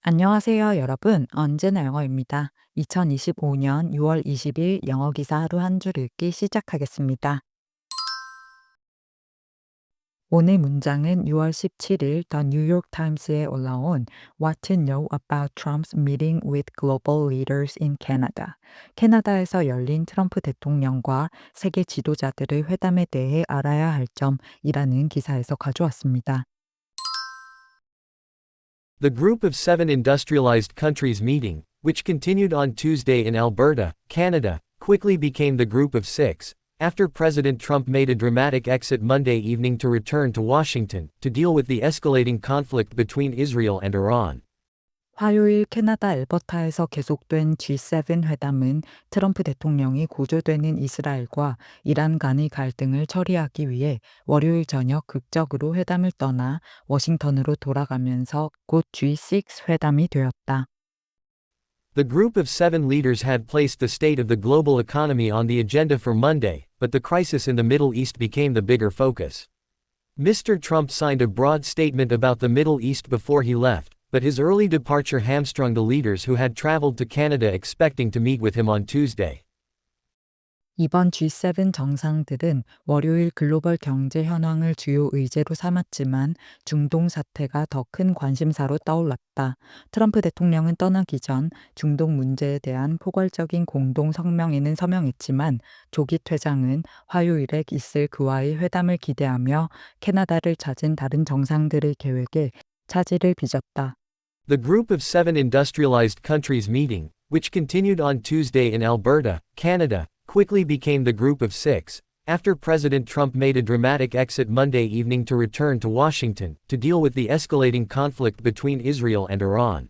안녕하세요, 여러분. 언제나 영어입니다. 2025년 6월 20일 영어 기사 하루 한 줄 읽기 시작하겠습니다. 오늘 문장은 6월 17일 더 뉴욕 타임스에 올라온 What to Know About Trump's Meeting with Global Leaders in Canada. 캐나다에서 열린 트럼프 대통령과 세계 지도자들의 회담에 대해 알아야 할 점이라는 기사에서 가져왔습니다. The Group of Seven Industrialized Countries meeting, which continued on Tuesday in Alberta, Canada, quickly became the Group of Six, after President Trump made a dramatic exit Monday evening to return to Washington to deal with the escalating conflict between Israel and Iran. 화요일 캐나다 알버타에서 계속된 G7 회담은 트럼프 대통령이 고조되는 이스라엘과 이란 간의 갈등을 처리하기 위해 월요일 저녁 극적으로 회담을 떠나 워싱턴으로 돌아가면서 곧 G6 회담이 되었다. The Group of Seven leaders had placed the state of the global economy on the agenda for Monday, but the crisis in the Middle East became the bigger focus. Mr. Trump signed a broad statement about the Middle East before he left, but his early departure hamstrung the leaders who had traveled to Canada expecting to meet with him on Tuesday. 이번 G7 정상들은 월요일 글로벌 경제 현황을 주요 의제로 삼았지만 중동 사태가 더 큰 관심사로 떠올랐다. 트럼프 대통령은 떠나기 전 중동 문제에 대한 포괄적인 공동 성명에는 서명했지만 조기 퇴장은 화요일에 있을 그와의 회담을 기대하며 캐나다를 찾은 다른 정상들의 계획에 차질을 빚었다. The Group of Seven Industrialized Countries meeting, which continued on Tuesday in Alberta, Canada, quickly became the Group of Six, after President Trump made a dramatic exit Monday evening to return to Washington to deal with the escalating conflict between Israel and Iran.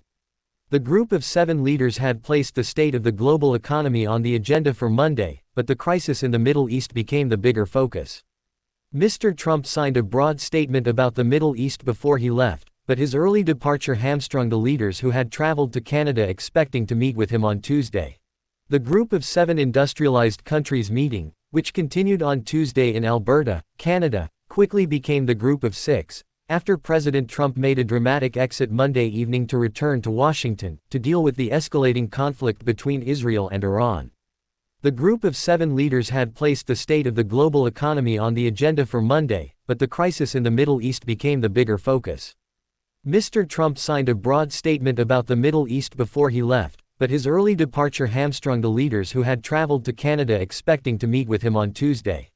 The Group of Seven leaders had placed the state of the global economy on the agenda for Monday, but the crisis in the Middle East became the bigger focus. Mr. Trump signed a broad statement about the Middle East before he left, but his early departure hamstrung the leaders who had traveled to Canada expecting to meet with him on Tuesday. The Group of Seven Industrialized Countries meeting, which continued on Tuesday in Alberta, Canada, quickly became the Group of Six, after President Trump made a dramatic exit Monday evening to return to Washington to deal with the escalating conflict between Israel and Iran. The Group of Seven leaders had placed the state of the global economy on the agenda for Monday, but the crisis in the Middle East became the bigger focus. Mr. Trump signed a broad statement about the Middle East before he left, but his early departure hamstrung the leaders who had traveled to Canada expecting to meet with him on Tuesday.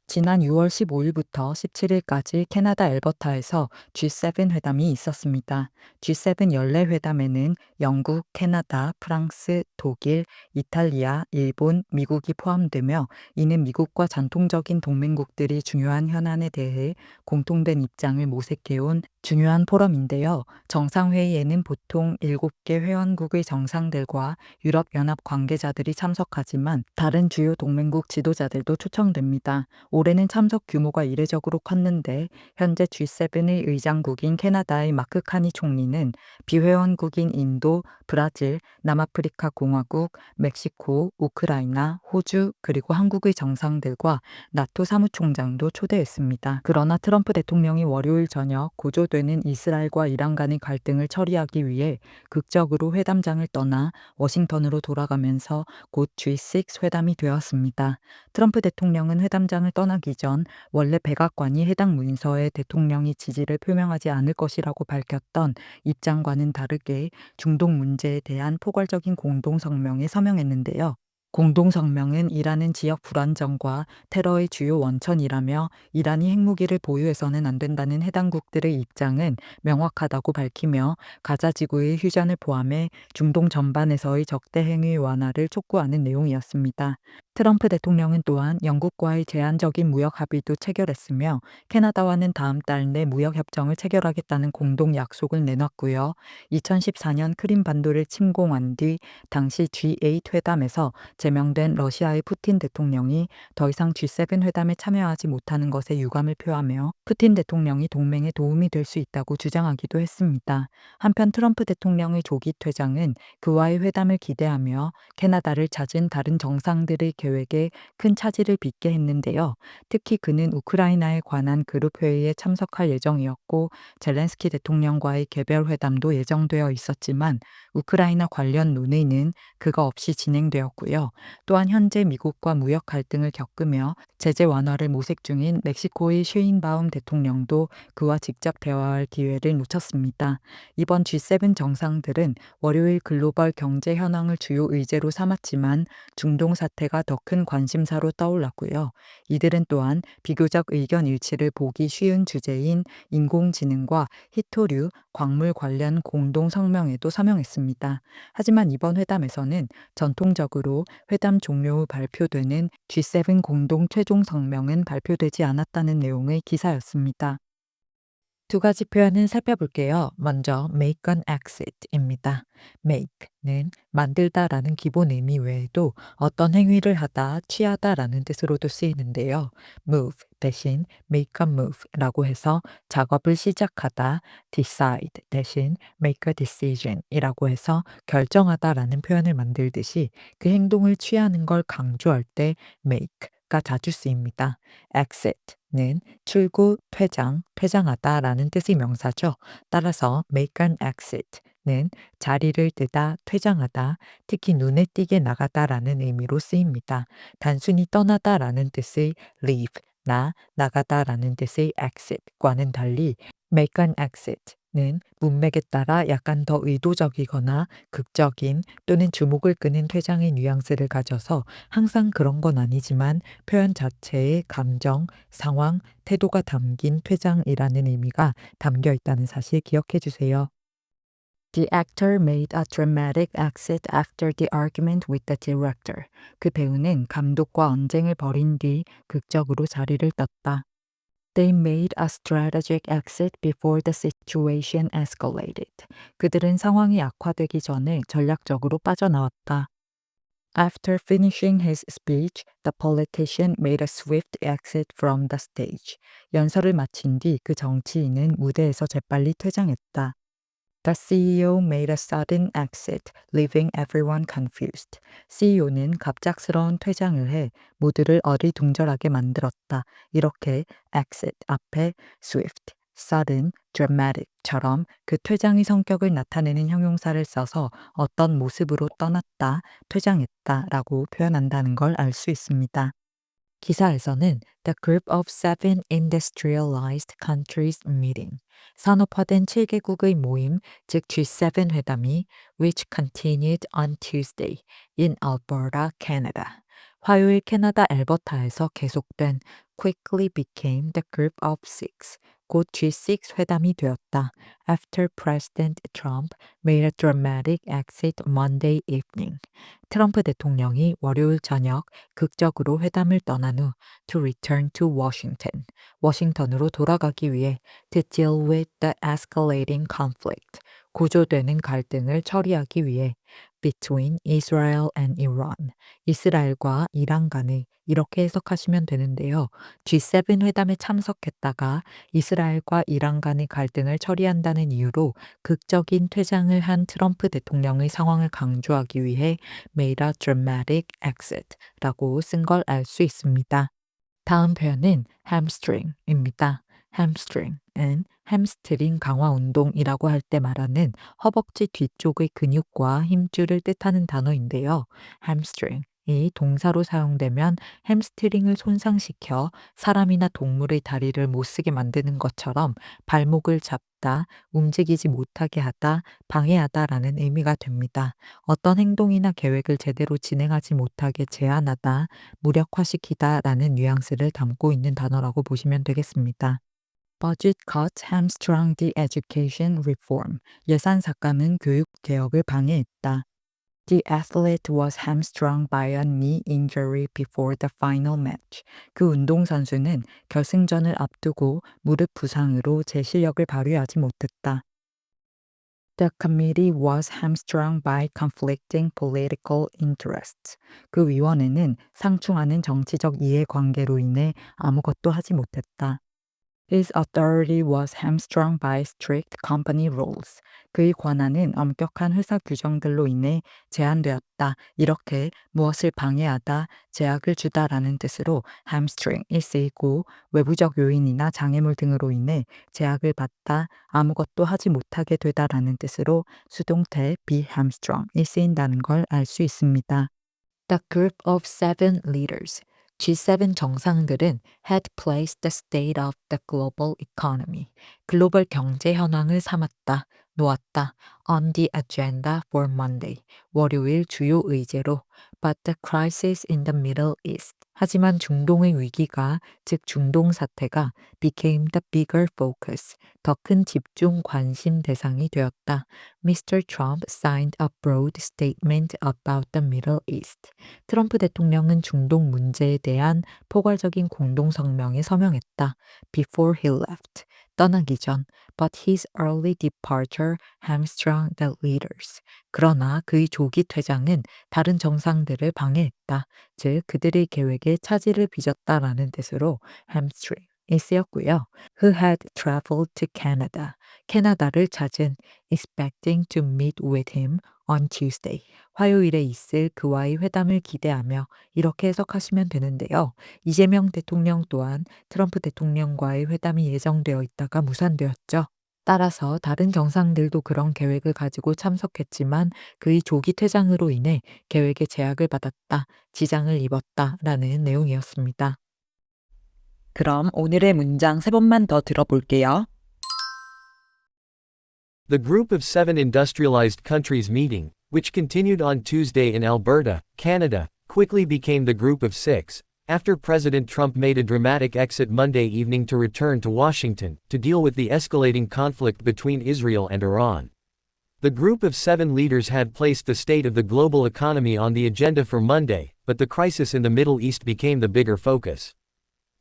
지난 6월 15일부터 17일까지 캐나다 알버타에서 G7 회담이 있었습니다. G7 연례 회담에는 영국, 캐나다, 프랑스, 독일, 이탈리아, 일본, 미국이 포함되며 이는 미국과 전통적인 동맹국들이 중요한 현안에 대해 공통된 입장을 모색해온 중요한 포럼인데요. 정상회의에는 보통 7개 회원국의 정상들과 유럽연합 관계자들이 참석하지만 다른 주요 동맹국 지도자들도 초청됩니다. 올해는 참석 규모가 이례적으로 컸는데 현재 G7의 의장국인 캐나다의 마크 카니 총리는 비회원국인 인도, 브라질, 남아프리카 공화국, 멕시코, 우크라이나, 호주 그리고 한국의 정상들과 나토 사무총장도 초대했습니다. 그러나 트럼프 대통령이 월요일 저녁 고조되는 이스라엘과 이란 간의 갈등을 처리하기 위해 극적으로 회담장을 떠나 워싱턴으로 돌아가면서 곧 G6 회담이 되었습니다. 트럼프 대통령은 회담장을 떠나기 전 원래 백악관이 해당 문서에 대통령이 지지를 표명하지 않을 것이라고 밝혔던 입장과는 다르게 중동 문제에 대한 포괄적인 공동성명에 서명했는데요. 공동성명은 이란은 지역 불안정과 테러의 주요 원천이라며 이란이 핵무기를 보유해서는 안 된다는 해당국들의 입장은 명확하다고 밝히며 가자 지구의 휴전을 포함해 중동 전반에서의 적대 행위 완화를 촉구하는 내용이었습니다. 트럼프 대통령은 또한 영국과의 제한적인 무역 합의도 체결했으며 캐나다와는 다음 달 내 무역 협정을 체결하겠다는 공동 약속을 내놨고요. 2014년 크림 반도를 침공한 뒤 당시 G8 회담에서 제명된 러시아의 푸틴 대통령이 더 이상 G7 회담에 참여하지 못하는 것에 유감을 표하며 푸틴 대통령이 동맹에 도움이 될 수 있다고 주장하기도 했습니다. 한편 트럼프 대통령의 조기 퇴장은 그와의 회담을 기대하며 캐나다를 찾은 다른 정상들의 계획에 큰 차질을 빚게 했는데요. 특히 그는 우크라이나에 관한 그룹 회의에 참석할 예정이었고 젤렌스키 대통령과의 개별 회담도 예정되어 있었지만 우크라이나 관련 논의는 그거 없이 진행되었고요. 또한 현재 미국과 무역 갈등을 겪으며 제재 완화를 모색 중인 멕시코의 쉐인바움 대통령도 그와 직접 대화할 기회를 놓쳤습니다. 이번 G7 정상들은 월요일 글로벌 경제 현황을 주요 의제로 삼았지만 중동 사태가 더 큰 관심사로 떠올랐고요. 이들은 또한 비교적 의견 일치를 보기 쉬운 주제인 인공지능과 히토류, 광물 관련 공동 성명에도 서명했습니다. 하지만 이번 회담에서는 전통적으로 회담 종료 후 발표되는 G7 공동 최종 성명은 발표되지 않았다는 내용의 기사였습니다. 두 가지 표현은 살펴볼게요. 먼저 make an exit입니다. make는 만들다라는 기본 의미 외에도 어떤 행위를 하다, 취하다라는 뜻으로도 쓰이는데요. move 대신 make a move라고 해서 작업을 시작하다, decide 대신 make a decision이라고 해서 결정하다라는 표현을 만들듯이 그 행동을 취하는 걸 강조할 때 make가 자주 쓰입니다. exit는 출구, 퇴장, 퇴장하다라는 뜻의 명사죠. 따라서 make an exit는 자리를 뜨다, 퇴장하다, 특히 눈에 띄게 나가다라는 의미로 쓰입니다. 단순히 떠나다라는 뜻의 leave, 나가다라는 뜻의 exit과는 달리 make an exit는 문맥에 따라 약간 더 의도적이거나 극적인 또는 주목을 끄는 퇴장의 뉘앙스를 가져서 항상 그런 건 아니지만 표현 자체의 감정, 상황, 태도가 담긴 퇴장이라는 의미가 담겨 있다는 사실 기억해 주세요. The actor made a dramatic exit after the argument with the director. 그 배우는 감독과 언쟁을 벌인 뒤 극적으로 자리를 떴다. They made a strategic exit before the situation escalated. 그들은 상황이 악화되기 전에 전략적으로 빠져나왔다. After finishing his speech, the politician made a swift exit from the stage. 연설을 마친 뒤 그 정치인은 무대에서 재빨리 퇴장했다. The CEO made a sudden exit, leaving everyone confused. CEO는 갑작스러운 퇴장을 해 모두를 어리둥절하게 만들었다. 이렇게 exit 앞에 swift, sudden, dramatic처럼 그 퇴장의 성격을 나타내는 형용사를 써서 어떤 모습으로 떠났다, 퇴장했다라고 표현한다는 걸 알 수 있습니다. 기사에서는 The Group of Seven Industrialized Countries Meeting, 산업화된 7개국의 모임, 즉 G7 회담이 which continued on Tuesday in Alberta, Canada. 화요일 캐나다 엘버타에서 계속된 quickly became the Group of Six, 곧 G6 회담이 되었다. After President Trump made a dramatic exit Monday evening. 트럼프 대통령이 월요일 저녁 극적으로 회담을 떠난 후 to return to Washington, 워싱턴으로 돌아가기 위해 to deal with the escalating conflict, 고조되는 갈등을 처리하기 위해 between Israel and Iran, 이스라엘과 이란 간의 이렇게 해석하시면 되는데요. G7 회담에 참석했다가 이스라엘과 이란 간의 갈등을 처리한다는 이유로 극적인 퇴장을 한 트럼프 대통령의 상황을 강조하기 위해 made a dramatic exit라고 쓴 걸 알 수 있습니다. 다음 표현은 hamstring입니다. hamstring은 햄스트링 강화 운동이라고 할 때 말하는 허벅지 뒤쪽의 근육과 힘줄을 뜻하는 단어인데요. hamstring이 동사로 사용되면 햄스트링을 손상시켜 사람이나 동물의 다리를 못 쓰게 만드는 것처럼 발목을 잡다, 움직이지 못하게 하다, 방해하다라는 의미가 됩니다. 어떤 행동이나 계획을 제대로 진행하지 못하게 제한하다, 무력화시키다라는 뉘앙스를 담고 있는 단어라고 보시면 되겠습니다. Budget cuts hamstrung the education reform. 예산 삭감은 교육 개혁을 방해했다. The athlete was hamstrung by a knee injury before the final match. 그 운동선수는 결승전을 앞두고 무릎 부상으로 제 실력을 발휘하지 못했다. The committee was hamstrung by conflicting political interests. 그 위원회는 상충하는 정치적 이해관계로 인해 아무것도 하지 못했다. His authority was hamstrung by strict company rules. 그의 권한은 엄격한 회사 규정들로 인해 제한되었다. 이렇게 무엇을 방해하다, 제약을 주다라는 뜻으로 hamstring이 쓰이고 외부적 요인이나 장애물 등으로 인해 제약을 받다, 아무것도 하지 못하게 되다라는 뜻으로 수동태 be hamstrung이 쓰인다는 걸 알 수 있습니다. The group of seven leaders, G7 정상들은 had placed the state of the global economy, 글로벌 경제 현황을 삼았다, 놓았다, on the agenda for Monday, 월요일 주요 의제로, but the crisis in the Middle East, 하지만 중동의 위기가, 즉 중동 사태가 became the bigger focus, 더 큰 집중 관심 대상이 되었다. Mr. Trump signed a broad statement about the Middle East. 트럼프 대통령은 중동 문제에 대한 포괄적인 공동성명에 서명했다. Before he left. 떠나기 전. But his early departure hamstrung the leaders. 그러나 그의 조기 퇴장은 다른 정상들을 방해했다. 즉 그들의 계획에 차질을 빚었다라는 뜻으로 hamstring이 쓰였고요. Who had traveled to Canada. 캐나다를 찾은 expecting to meet with him on Tuesday. 화요일에 있을 그와의 회담을 기대하며 이렇게 해석하시면 되는데요. 이재명 대통령 또한 트럼프 대통령과의 회담이 예정되어 있다가 무산되었죠. 따라서 다른 정상들도 그런 계획을 가지고 참석했지만 그의 조기 퇴장으로 인해 계획에 제약을 받았다, 지장을 입었다라는 내용이었습니다. 그럼 오늘의 문장 3번만 더 들어볼게요. The Group of Seven industrialized countries meeting, which continued on Tuesday in Alberta, Canada, quickly became the Group of Six, after President Trump made a dramatic exit Monday evening to return to Washington to deal with the escalating conflict between Israel and Iran. The Group of Seven leaders had placed the state of the global economy on the agenda for Monday, but the crisis in the Middle East became the bigger focus.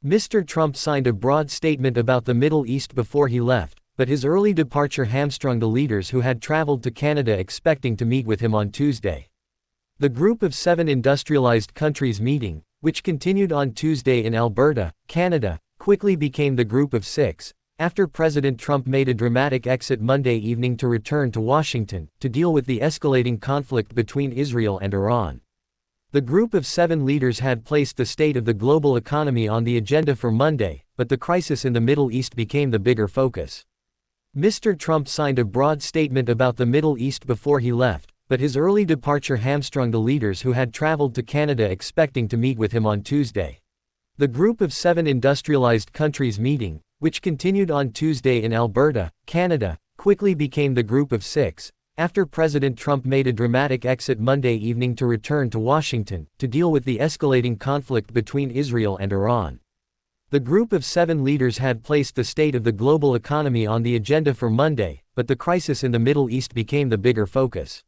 Mr. Trump signed a broad statement about the Middle East before he left, but his early departure hamstrung the leaders who had traveled to Canada expecting to meet with him on Tuesday. The Group of Seven industrialized countries meeting, which continued on Tuesday in Alberta, Canada, quickly became the Group of Six, after President Trump made a dramatic exit Monday evening to return to Washington to deal with the escalating conflict between Israel and Iran. The Group of Seven leaders had placed the state of the global economy on the agenda for Monday, but the crisis in the Middle East became the bigger focus. Mr. Trump signed a broad statement about the Middle East before he left, but his early departure hamstrung the leaders who had traveled to Canada expecting to meet with him on Tuesday. The Group of Seven industrialized countries meeting, which continued on Tuesday in Alberta, Canada, quickly became the Group of Six, after President Trump made a dramatic exit Monday evening to return to Washington to deal with the escalating conflict between Israel and Iran. The Group of Seven leaders had placed the state of the global economy on the agenda for Monday, but the crisis in the Middle East became the bigger focus.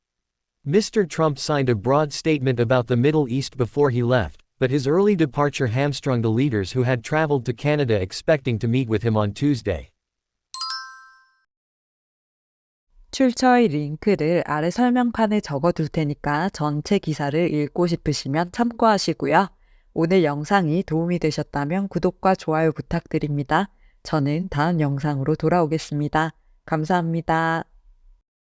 Mr. Trump signed a broad statement about the Middle East before he left, but his early departure hamstrung the leaders who had traveled to Canada expecting to meet with him on Tuesday. 출처의 링크를 아래 설명판에 적어둘 테니까 전체 기사를 읽고 싶으시면 참고하시고요. 오늘 영상이 도움이 되셨다면 구독과 좋아요 부탁드립니다. 저는 다음 영상으로 돌아오겠습니다. 감사합니다.